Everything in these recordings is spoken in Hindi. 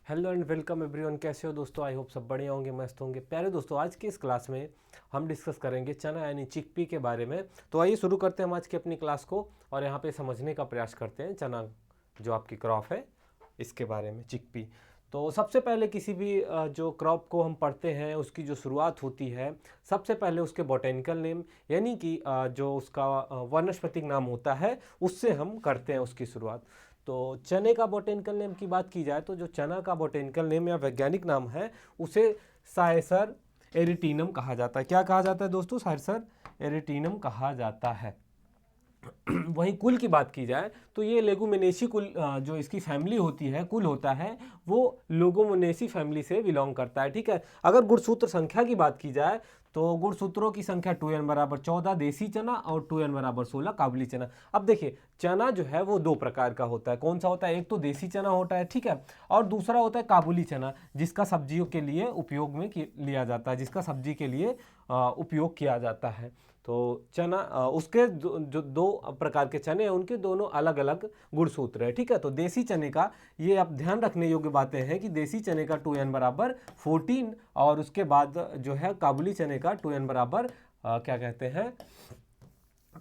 Hello and welcome everyone. कैसे हो दोस्तों? आई होप सब बढ़िया होंगे, मस्त होंगे। प्यारे दोस्तों, आज की इस क्लास में हम डिस्कस करेंगे चना यानी चिकपी के बारे में। तो आइए शुरू करते हैं हम आज की अपनी क्लास को और यहाँ पे समझने का प्रयास करते हैं चना जो आपकी क्रॉप है इसके बारे में, चिकपी। तो सबसे पहले किसी भी जो क्रॉप को हम पढ़ते हैं उसकी जो शुरुआत होती है, सबसे पहले उसके बॉटेनिकल नेम यानी कि जो उसका वानस्पतिक नाम होता है उससे हम करते हैं उसकी शुरुआत। तो चने का बॉटेनिकल नेम की बात की जाए तो जो चना का बॉटेनिकल नेम या वैज्ञानिक नाम है उसे साइसर एरिटीनम कहा जाता है। क्या कहा जाता है दोस्तों? साइसर एरिटीनम कहा जाता है। वहीं कुल की बात की जाए तो ये लेगुमिनेसी कुल, जो इसकी फैमिली होती है, कुल होता है, वो लोगोमोनेसी फैमिली से बिलोंग करता है। ठीक है। अगर गुणसूत्र संख्या की बात की जाए तो गुणसूत्रों की संख्या 2n बराबर 14 देसी चना और 2n बराबर 16 काबुली चना। अब देखिए, चना जो है वो दो प्रकार का होता है। कौन सा होता है? एक तो देसी चना होता है, ठीक है, और दूसरा होता है काबुली चना, जिसका सब्जियों के लिए उपयोग में लिया जाता है, जिसका सब्जी के लिए उपयोग किया जाता है। तो चना उसके जो दो प्रकार के चने हैं उनके दोनों अलग अलग गुणसूत्र है। ठीक है। तो देसी चने का ये आप ध्यान रखने योग्य बातें हैं कि देसी चने का 2n बराबर 14 और उसके बाद जो है काबुली चने का 2n बराबर क्या कहते हैं,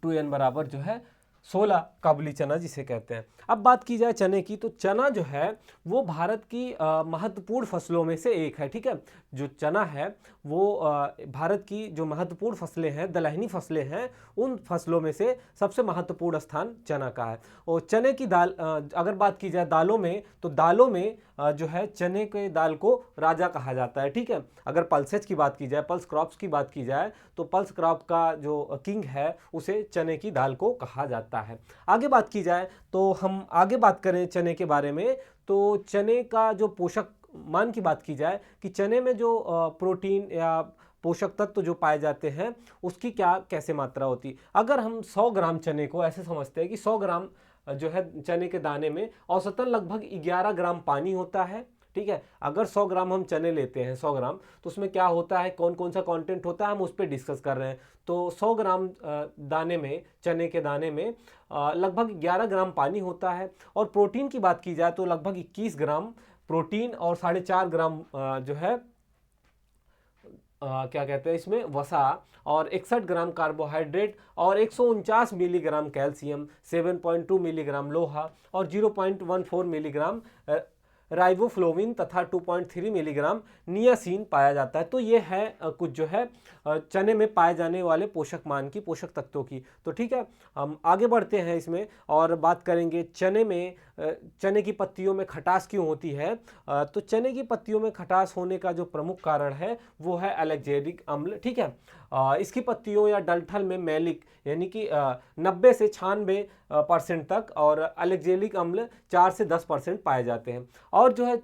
2n बराबर जो है 16 काबुली चना जिसे कहते हैं। अब बात की जाए चने की तो चना जो है वो भारत की महत्वपूर्ण फसलों में से एक है। ठीक है। जो चना है वो भारत की जो महत्वपूर्ण फसलें हैं, दलहनी फसलें हैं, उन फसलों में से सबसे महत्वपूर्ण स्थान चना का है। और चने की दाल, अगर बात की जाए दालों में तो दालों में जो है चने के दाल को राजा कहा जाता है। ठीक है। अगर पल्सेज की बात की जाए, पल्स क्रॉप्स की बात की जाए तो पल्स क्रॉप का जो किंग है उसे चने की दाल को कहा जाता है। आगे बात की जाए तो हम आगे बात करें चने के बारे में तो चने का जो पोषक मान की बात की जाए कि चने में जो प्रोटीन या पोषक तत्व जो पाए जाते हैं उसकी क्या कैसे मात्रा होती। अगर हम 100 ग्राम चने को ऐसे समझते हैं कि 100 ग्राम जो है चने के दाने में औसतन लगभग 11 ग्राम पानी होता है। ठीक है। अगर 100 ग्राम हम चने लेते हैं, 100 ग्राम, तो उसमें क्या होता है, कौन कौन सा कंटेंट होता है, हम उस पर डिस्कस कर रहे हैं। तो 100 ग्राम दाने में, चने के दाने में लगभग 11 ग्राम पानी होता है। और प्रोटीन की बात की जाए तो लगभग 21 ग्राम प्रोटीन और 4.5 ग्राम जो है क्या कहते हैं इसमें, वसा, और 61 ग्राम कार्बोहाइड्रेट और 149 मिलीग्राम कैल्शियम, 7.2 मिलीग्राम लोहा और 0.14 मिलीग्राम राइबोफ्लोविन तथा 2.3 मिलीग्राम नियासिन पाया जाता है। तो ये है कुछ जो है चने में पाए जाने वाले पोषक मान की, पोषक तत्वों की। तो ठीक है, हम आगे बढ़ते हैं इसमें और बात करेंगे चने में चने की पत्तियों में खटास क्यों होती है। तो चने की पत्तियोों में खटास होने का जो प्रमुख कारण है वो है एलेक्जेलिक अम्ल। ठीक है। इसकी पत्तियों या डंठल में मैलिक यानी कि 90 से 96% तक और एलेक्जेलिक अम्ल 4 से 10% पाए जाते हैं। और जो है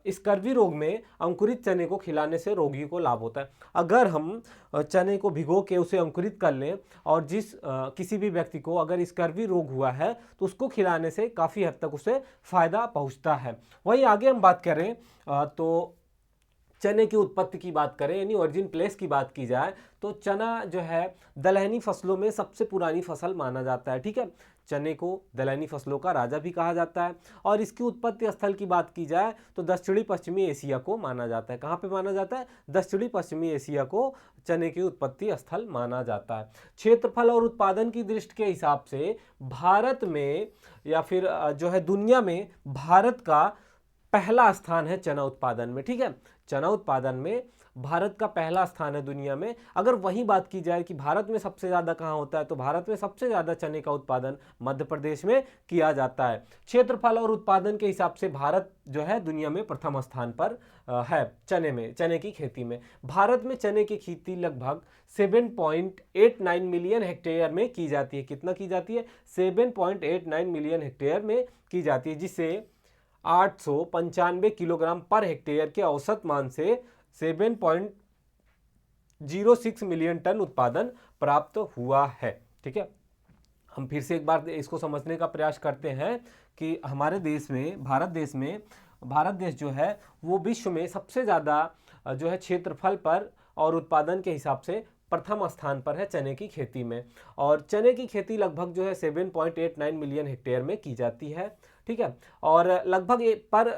स्कर्वी रोग में अंकुरित चने को खिलाने से रोगी को लाभ होता है। अगर हम चने को भिगो के उसे अंकुरित कर लें और किसी भी व्यक्ति को अगर स्कर्वी रोग हुआ है तो उसको खिलाने से काफ़ी हद तक उसे फायदा पहुंचता है। वहीं आगे हम बात करें तो चने की उत्पत्ति की बात करें यानी ओरिजिन प्लेस की बात की जाए तो चना जो है दलहनी फसलों में सबसे पुरानी फसल माना जाता है। ठीक है। चने को दलहनी फसलों का राजा भी कहा जाता है। और इसकी उत्पत्ति स्थल की बात की जाए तो दक्षिणी पश्चिमी एशिया को माना जाता है। कहाँ पे माना जाता है? दक्षिणी पश्चिमी एशिया को चने की उत्पत्ति स्थल माना जाता है। क्षेत्रफल और उत्पादन की दृष्टि के हिसाब से भारत में या फिर जो है दुनिया में भारत का पहला स्थान है चना उत्पादन में। ठीक है। चना उत्पादन में भारत का पहला स्थान है दुनिया में। अगर वही बात की जाए कि भारत में सबसे ज़्यादा कहाँ होता है तो भारत में सबसे ज़्यादा चने का उत्पादन मध्य प्रदेश में किया जाता है। क्षेत्रफल और उत्पादन के हिसाब से भारत जो है दुनिया में प्रथम स्थान पर है चने की खेती में। भारत में चने की खेती लगभग 7.89 मिलियन हेक्टेयर में की जाती है। कितना की जाती है? 7.89 मिलियन हेक्टेयर में की जाती है, जिसे 895 किलोग्राम पर हेक्टेयर के औसत मान से 7.06 मिलियन टन उत्पादन प्राप्त हुआ है। ठीक है। हम फिर से एक बार इसको समझने का प्रयास करते हैं कि हमारे देश में, भारत देश जो है वो विश्व में सबसे ज़्यादा जो है क्षेत्रफल पर और उत्पादन के हिसाब से प्रथम स्थान पर है चने की खेती में। और चने की खेती लगभग जो है 7.89 मिलियन हेक्टेयर में की जाती है। ठीक है। और लगभग पर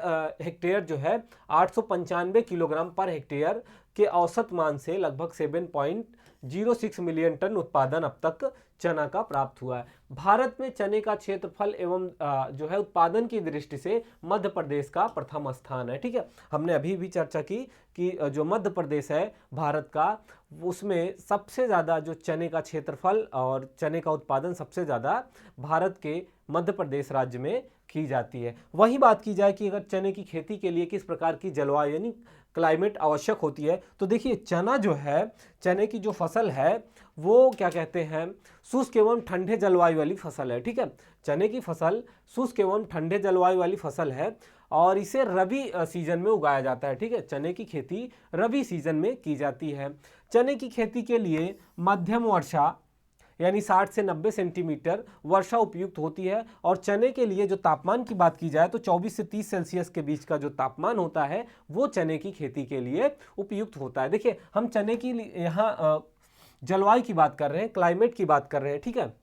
हेक्टेयर जो है 895 किलोग्राम पर हेक्टेयर के औसत मान से लगभग 7.06 मिलियन टन उत्पादन अब तक चना का प्राप्त हुआ है। भारत में चने का क्षेत्रफल एवं जो है उत्पादन की दृष्टि से मध्य प्रदेश का प्रथम स्थान है, ठीक है। हमने अभी भी चर्चा की कि जो मध्य प्रदेश है भारत का, उसमें सबसे ज़्यादा जो चने का क्षेत्रफल और चने का उत्पादन सबसे ज़्यादा भारत के मध्य प्रदेश राज्य में की जाती है। वही बात की जाए कि अगर चने की खेती के लिए किस प्रकार की जलवायु यानी क्लाइमेट आवश्यक होती है, तो देखिए चना जो है, चने की जो फसल है वो क्या कहते हैं, शुष्क एवं ठंडे जलवायु वाली फसल है, ठीक है। चने की फसल शुष्क एवं ठंडे जलवायु वाली फसल है और इसे रबी सीजन में उगाया जाता है, ठीक है। चने की खेती रबी सीजन में की जाती है। चने की खेती के लिए मध्यम वर्षा यानी 60 से 90 सेंटीमीटर वर्षा उपयुक्त होती है। और चने के लिए जो तापमान की बात की जाए तो 24 से 30 सेल्सियस के बीच का जो तापमान होता है वो चने की खेती के लिए उपयुक्त होता है। देखिए हम चने की यहाँ जलवायु की बात कर रहे हैं, क्लाइमेट की बात कर रहे हैं, ठीक है।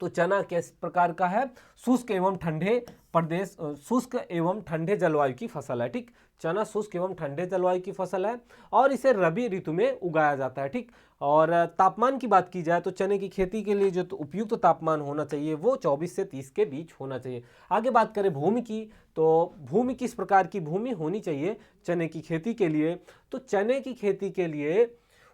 तो चना किस प्रकार का है, शुष्क एवं ठंडे प्रदेश, शुष्क एवं ठंडे जलवायु की फसल है, ठीक। चना शुष्क एवं ठंडे जलवायु की फसल है और इसे रबी ऋतु में उगाया जाता है, ठीक। और तापमान की बात की जाए तो चने की खेती के लिए जो उपयुक्त तापमान होना चाहिए वो 24 से 30 के बीच होना चाहिए। आगे बात करें भूमि की, तो भूमि किस प्रकार की भूमि होनी चाहिए चने की खेती के लिए, तो चने की खेती के लिए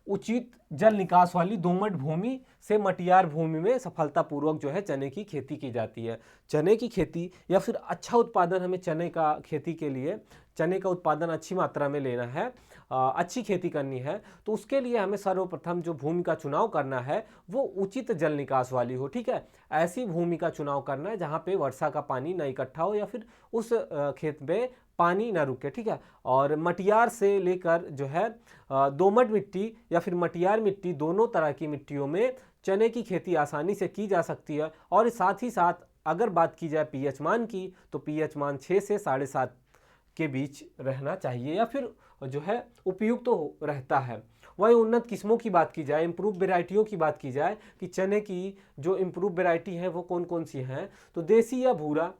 उचित जल निकास वाली दोमट भूमि से मटियार भूमि में सफलतापूर्वक जो है चने की खेती की जाती है। चने की खेती या फिर अच्छा उत्पादन हमें चने का खेती के लिए, चने का उत्पादन अच्छी मात्रा में लेना है, अच्छी खेती करनी है, तो उसके लिए हमें सर्वप्रथम जो भूमि का चुनाव करना है वो उचित जल निकास वाली हो, ठीक है। ऐसी भूमि का चुनाव करना है जहाँ पे वर्षा का पानी न इकट्ठा हो या फिर उस खेत में पानी ना रुके, ठीक है। और मटियार से लेकर जो है दोमट मिट्टी या फिर मटियार मिट्टी, दोनों तरह की मिट्टियों में चने की खेती आसानी से की जा सकती है। और साथ ही साथ अगर बात की जाए पीएच मान की, तो पीएच मान 6 से 7.5 के बीच रहना चाहिए या फिर जो है उपयुक्त तो रहता है। वही उन्नत किस्मों की बात की जाए, इम्प्रूव वेराइटियों की बात की जाए कि चने की जो इम्प्रूव वेराइटी है वो कौन कौन सी हैं, तो देसी या भूरा,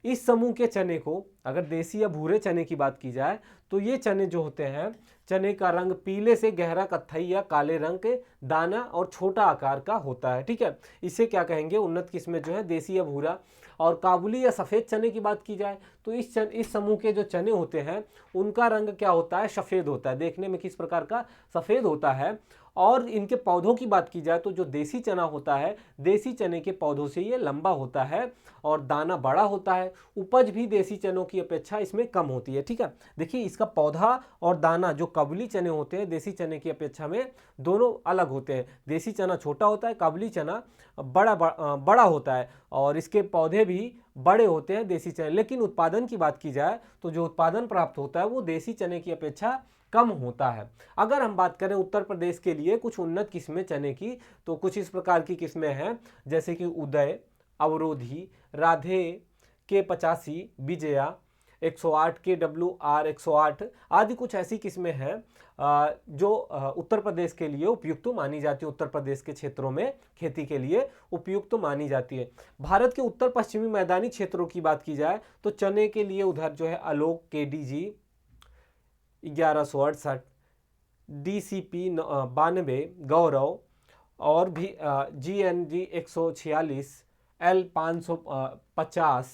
इस समूह के चने को, अगर देसी या भूरे चने की बात की जाए तो ये चने जो होते हैं, चने का रंग पीले से गहरा कत्थई या काले रंग के, दाना और छोटा आकार का होता है, ठीक है। इसे क्या कहेंगे, उन्नत किस्में जो है देसी या भूरा। और काबुली या सफ़ेद चने की बात की जाए तो इस समूह के जो चने होते हैं उनका रंग क्या होता है, सफ़ेद होता है, देखने में किस प्रकार का, सफ़ेद होता है। और इनके पौधों की बात की जाए तो जो देसी चना होता है, देसी चने के पौधों से ये लंबा होता है और दाना बड़ा होता है, उपज भी देसी चनों की अपेक्षा इसमें कम होती है, ठीक है। देखिए इसका पौधा और दाना जो काबुली चने होते हैं देसी चने की अपेक्षा में दोनों अलग होते हैं। देसी चना छोटा होता है, काबुली चना बड़ा होता है और इसके पौधे भी बड़े होते हैं देसी चने। लेकिन उत्पादन की बात की जाए तो जो उत्पादन प्राप्त होता है वो देसी चने की अपेक्षा कम होता है। अगर हम बात करें उत्तर प्रदेश के लिए कुछ उन्नत किस्में चने की, तो कुछ इस प्रकार की किस्में हैं जैसे कि उदय, अवरोधी, राधे के 85, विजया 108, KWR 108 आदि कुछ ऐसी किस्में हैं जो उत्तर प्रदेश के लिए उपयुक्त मानी जाती है, उत्तर प्रदेश के क्षेत्रों में खेती के लिए उपयुक्त मानी जाती है। भारत के उत्तर पश्चिमी मैदानी क्षेत्रों की बात की जाए तो चने के लिए उधर जो है आलोक KDG 1168, DCP 92, गौरव और भी GNG 146, L 550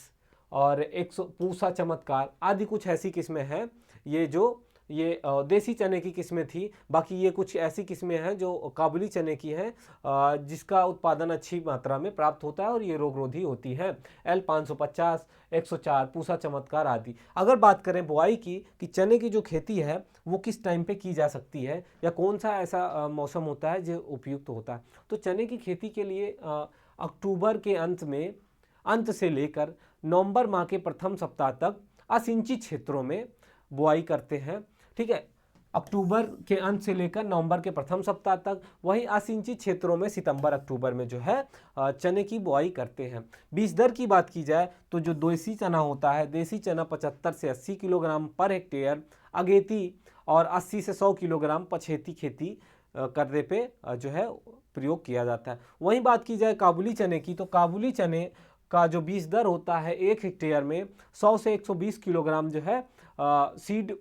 और 100 पूसा चमत्कार आदि कुछ ऐसी किस्में हैं ये देसी चने की किस्में थी। बाकी ये कुछ ऐसी किस्में हैं जो काबुली चने की हैं जिसका उत्पादन अच्छी मात्रा में प्राप्त होता है और ये रोगरोधी होती हैं, L 550, 104, पूसा चमत्कार आदि। अगर बात करें बुआई की कि चने की जो खेती है वो किस टाइम पे की जा सकती है या कौन सा ऐसा मौसम होता है जो उपयुक्त होता है, तो चने की खेती के लिए अक्टूबर के अंत से लेकर नवंबर माह के प्रथम सप्ताह तक असिंचित क्षेत्रों में बुआई करते हैं, ठीक है। अक्टूबर के अंत से लेकर नवंबर के प्रथम सप्ताह तक, वहीं असिंचित क्षेत्रों में सितंबर अक्टूबर में जो है चने की बुआई करते हैं। बीज दर की बात की जाए तो जो देसी चना होता है, देसी चना 75 से 80 किलोग्राम पर हेक्टेयर अगेती और 80 से 100 किलोग्राम पछेती खेती करने पे जो है प्रयोग किया जाता है। वहीं बात की जाए काबुली चने की, तो काबुली चने का जो बीज दर होता है 1 हेक्टेयर में 100 से 120 किलोग्राम जो है सीड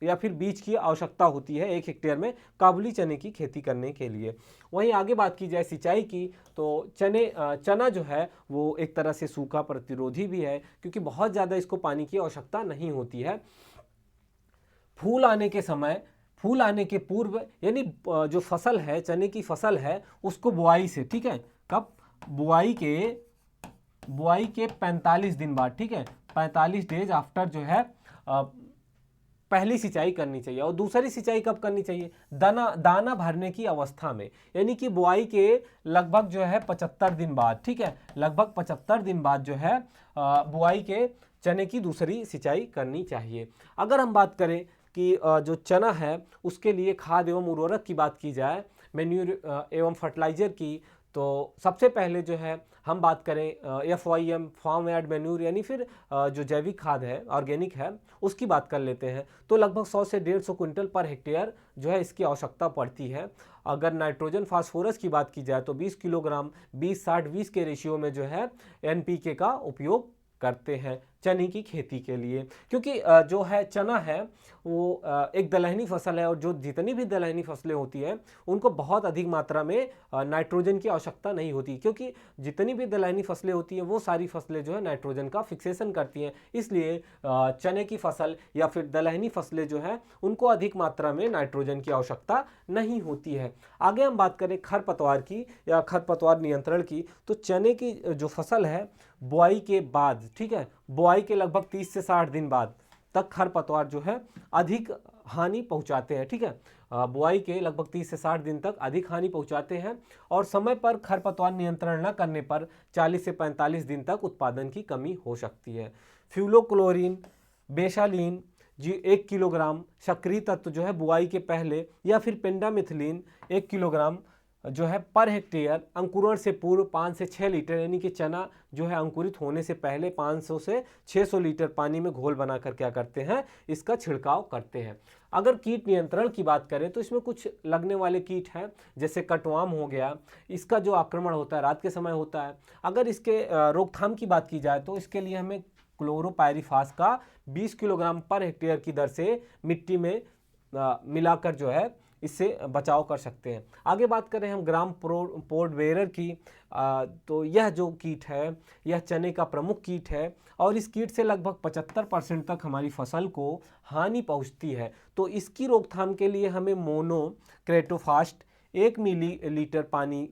या फिर बीज की आवश्यकता होती है 1 हेक्टेयर में काबुली चने की खेती करने के लिए। वहीं आगे बात की जाए सिंचाई की, तो चना जो है वो एक तरह से सूखा प्रतिरोधी भी है, क्योंकि बहुत ज़्यादा इसको पानी की आवश्यकता नहीं होती है। फूल आने के समय, फूल आने के पूर्व, यानी जो फसल है, चने की फसल है, उसको बुआई से, ठीक है, कब, बुआई के 45 दिन बाद, ठीक है, 45 डेज आफ्टर जो है पहली सिंचाई करनी चाहिए। और दूसरी सिंचाई कब करनी चाहिए, दाना भरने की अवस्था में, यानी कि बुआई के लगभग जो है 75 दिन बाद, ठीक है, लगभग 75 दिन बाद जो है बुआई के चने की दूसरी सिंचाई करनी चाहिए। अगर हम बात करें कि जो चना है उसके लिए खाद एवं उर्वरक की बात की जाए, मैन्यूर एवं फर्टिलाइजर की, तो सबसे पहले जो है हम बात करें FYM, फार्म यार्ड मैन्यूर, यानी फिर जो जैविक खाद है, ऑर्गेनिक है, उसकी बात कर लेते हैं। तो लगभग 100 से 150 क्विंटल पर हेक्टेयर जो है इसकी आवश्यकता पड़ती है। अगर नाइट्रोजन फास्फोरस की बात की जाए तो 20 किलोग्राम 20-60-20 के रेशियो में जो है NPK का उपयोग करते हैं चने की खेती के लिए, क्योंकि जो है चना है वो एक दलहनी फसल है, और जो जितनी भी दलहनी फसलें होती हैं उनको बहुत अधिक मात्रा में नाइट्रोजन की आवश्यकता नहीं होती, क्योंकि जितनी भी दलहनी फसलें होती हैं वो सारी फसलें जो है नाइट्रोजन का फिक्सेशन करती हैं। इसलिए चने की फसल या फिर दलहनी फसलें जो है उनको अधिक मात्रा में नाइट्रोजन की आवश्यकता नहीं होती है। आगे हम बात करें खरपतवार की या खरपतवार नियंत्रण की, तो चने की जो फसल है बुआई के बाद, ठीक है, बुआई के लगभग 30 से 60 दिन बाद तक खरपतवार जो है अधिक हानि पहुंचाते हैं, ठीक है, बुआई के लगभग 30 से 60 दिन तक अधिक हानि पहुंचाते हैं, और समय पर खरपतवार नियंत्रण न करने पर 40 से 45 दिन तक उत्पादन की कमी हो सकती है। फ्यूलोक्लोरीन, बेशालीन जी 1 किलोग्राम सक्रिय तत्व जो है बुआई के पहले, या फिर पेंडामिथिलीन 1 किलोग्राम जो है पर हेक्टेयर अंकुरण से पूर्व 5 से 6 लीटर, यानी कि चना जो है अंकुरित होने से पहले 500 से 600 लीटर पानी में घोल बनाकर क्या करते हैं, इसका छिड़काव करते हैं। अगर कीट नियंत्रण की बात करें तो इसमें कुछ लगने वाले कीट हैं, जैसे कटवाम हो गया, इसका जो आक्रमण होता है रात के समय होता है। अगर इसके रोकथाम की बात की जाए तो इसके लिए हमें क्लोरोपायरिफास का 20 किलोग्राम पर हेक्टेयर की दर से मिट्टी में मिलाकर जो है इससे बचाव कर सकते हैं। आगे बात करें हम ग्राम पोर्ट बेरर की, तो यह जो कीट है यह चने का प्रमुख कीट है, और इस कीट से लगभग 75% तक हमारी फसल को हानि पहुंचती है। तो इसकी रोकथाम के लिए हमें मोनोक्रेटोफास्ट 1 मिलीलीटर पानी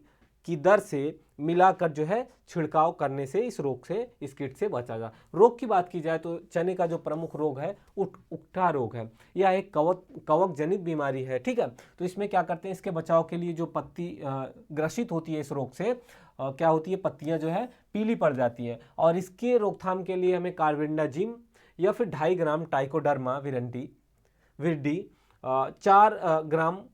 की दर से मिलाकर जो है छिड़काव करने से इस रोग से, इस कीट से बचा जा। रोग की बात की जाए तो चने का जो प्रमुख रोग है उकठा रोग है। यह एक कवक जनित बीमारी है, ठीक है। तो इसमें क्या करते हैं, इसके बचाव के लिए जो पत्ती ग्रसित होती है इस रोग से, क्या होती है, पत्तियां जो है पीली पड़ जाती हैं, और इसके रोकथाम के लिए हमें कार्बेंडाजिम या फिर 2.5 ग्राम टाइकोडर्मा विरिडी 4 ग्राम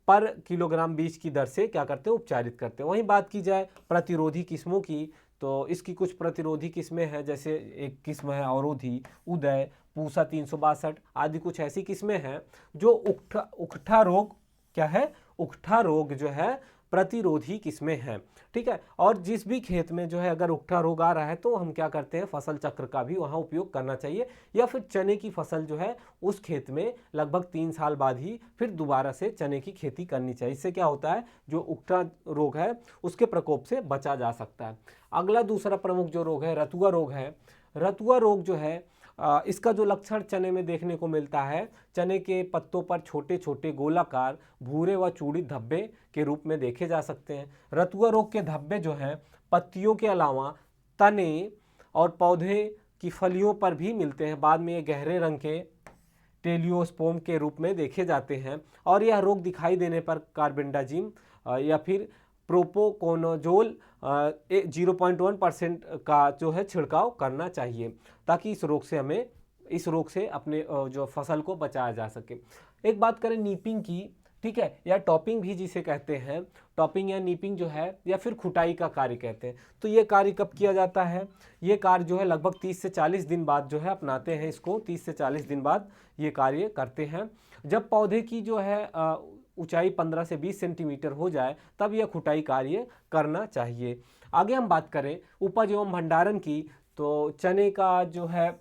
पर किलोग्राम बीज की दर से क्या करते हैं, उपचारित करते हैं। वहीं बात की जाए प्रतिरोधी किस्मों की, तो इसकी कुछ प्रतिरोधी किस्में हैं, जैसे एक किस्म है अवरोधी, उदय, पूसा 362 आदि, कुछ ऐसी किस्में हैं जो उकठा रोग, क्या है, उकठा रोग जो है प्रतिरोधी किस्में हैं, ठीक है। और जिस भी खेत में जो है अगर उकठा रोग आ रहा है तो हम क्या करते हैं, फसल चक्र का भी वहाँ उपयोग करना चाहिए, या फिर चने की फसल जो है उस खेत में लगभग 3 साल बाद ही फिर दोबारा से चने की खेती करनी चाहिए। इससे क्या होता है, जो उकठा रोग है उसके प्रकोप से बचा जा सकता है। अगला दूसरा प्रमुख जो रोग है रतुआ रोग है। रतुआ रोग जो है इसका जो लक्षण चने में देखने को मिलता है, चने के पत्तों पर छोटे छोटे गोलाकार भूरे व चूड़ित धब्बे के रूप में देखे जा सकते हैं। रतुआ रोग के धब्बे जो हैं पत्तियों के अलावा तने और पौधे की फलियों पर भी मिलते हैं। बाद में ये गहरे रंग के टेलियोस्पोम के रूप में देखे जाते हैं, और यह रोग दिखाई देने पर कार्बेंडाजिम या फिर प्रोपोकोनोजोल 0.1% का जो है छिड़काव करना चाहिए, ताकि इस रोग से अपने जो फसल को बचाया जा सके। एक बात करें नीपिंग की, ठीक है, या टॉपिंग भी जिसे कहते हैं, टॉपिंग या नीपिंग जो है या फिर खुटाई का कार्य कहते हैं। तो ये कार्य कब किया जाता है, ये कार्य जो है लगभग 30 से 40 दिन बाद जो है अपनाते हैं इसको, 30 से 40 दिन बाद ये कार्य करते हैं। जब पौधे की जो है ऊंचाई 15 से 20 सेंटीमीटर हो जाए तब यह खुटाई कार्य करना चाहिए। आगे हम बात करें उपज एवं भंडारण की, तो चने का जो है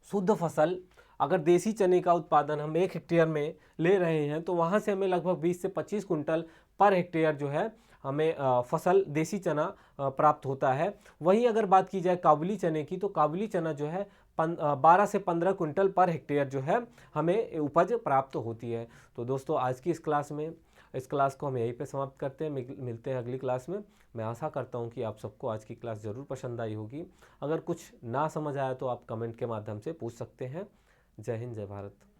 शुद्ध फसल, अगर देसी चने का उत्पादन हम 1 हेक्टेयर में ले रहे हैं तो वहाँ से हमें लगभग 20 से 25 कुंटल पर हेक्टेयर जो है हमें फसल देसी चना प्राप्त होता है। वहीं अगर बात की जाए काबुली चने की, तो काबुली चना जो है 12 से 15 कुंटल पर हेक्टेयर जो है हमें उपज प्राप्त होती है। तो दोस्तों आज की इस क्लास को हम यहीं पे समाप्त करते हैं, मिलते हैं अगली क्लास में। मैं आशा करता हूँ कि आप सबको आज की क्लास ज़रूर पसंद आई होगी। अगर कुछ ना समझ आया तो आप कमेंट के माध्यम से पूछ सकते हैं। जय हिंद, जय भारत।